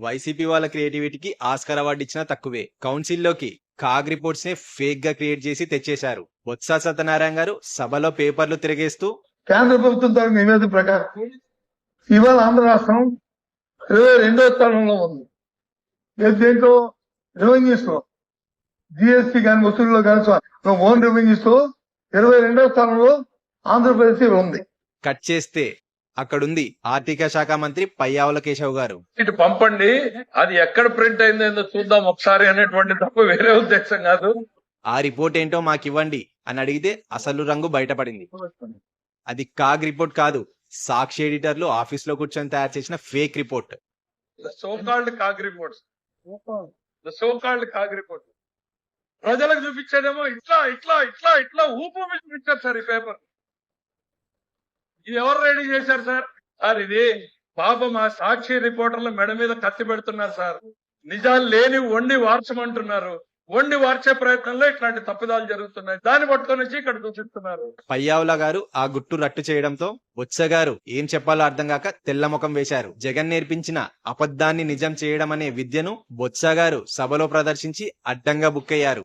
YCP వాళ్ళ క్రియేటివిటీకి Oscar award ఇచ్చినా తక్కువే. కౌన్సిల్లోకి కాగ్ రిపోర్ట్స్ నే ఫేక్ గా క్రియేట్ చేసి తెచ్చేశారు. బొత్స సత్యనారాయణ గారు సభలో పేపర్లు తిరిగేస్తూ కేంద్ర ప్రభుత్వం తరఫు నివేదిక ప్రకారం ఇవాళ ఆంధ్ర రాష్ట్రం 22వ స్థానంలో ఉంది. దేంట్లో రెవెన్యూస్ లో జిఎస్టీ కానీ వసూలులో కానీ ఓన్ రెవెన్యూస్ లో 22వ స్థానంలో ఆంధ్రప్రదేశ్ ఉంది. కట్ చేస్తే అక్కడుంది ఆర్థిక శాఖ మంత్రి పయ్యావుల కేశవ్ గారు. ఇటు పంపండి, అది ఎక్కడ ప్రింట్ అయిందో చూద్దాం ఒకసారి అనేటువంటి తప్ప వేరే ఉద్దేశం కాదు. ఆ రిపోర్ట్ ఏంటో మాకివ్వండి అని అడిగితే అసలు రంగు బయటపడింది. అది కాగ్ రిపోర్ట్ కాదు, సాక్షి ఎడిటర్లు ఆఫీస్ లో కూర్చొని తయారు చేసిన fake report. So called CAG reports, so called CAG report ప్రజలకు చూపించేదేమో ఇట్లా ఇట్లా ఇట్లా ఇట్లా ఊపు చూపించారు సార్. ఈ పేపర్ ఇది ఎవరు రెడీ చేశారు సార్? సార్ ఇది పాపం ఆ సాక్షి రిపోర్టర్ల మెడ మీద కత్తి పెడుతున్నారు సార్. నిజాలు లేని వండి వార్చమంటున్నారు. వండి వార్చే ప్రయత్నంలో ఇట్లాంటి తప్పిదాలు జరుగుతున్నాయి. దాన్ని పట్టుకొని వచ్చి ఇక్కడ చూపిస్తున్నారు. పయ్యావుల గారు ఆ గుట్టు రట్టు చేయడంతో బొత్స గారు ఏం చెప్పాలో అర్థం కాక తెల్లముఖం వేశారు. జగన్ నేర్పించిన అబద్ధాన్ని నిజం చేయడం అనే విద్యను బొత్స గారు సభలో ప్రదర్శించి అడ్డంగా బుక్కయ్యారు.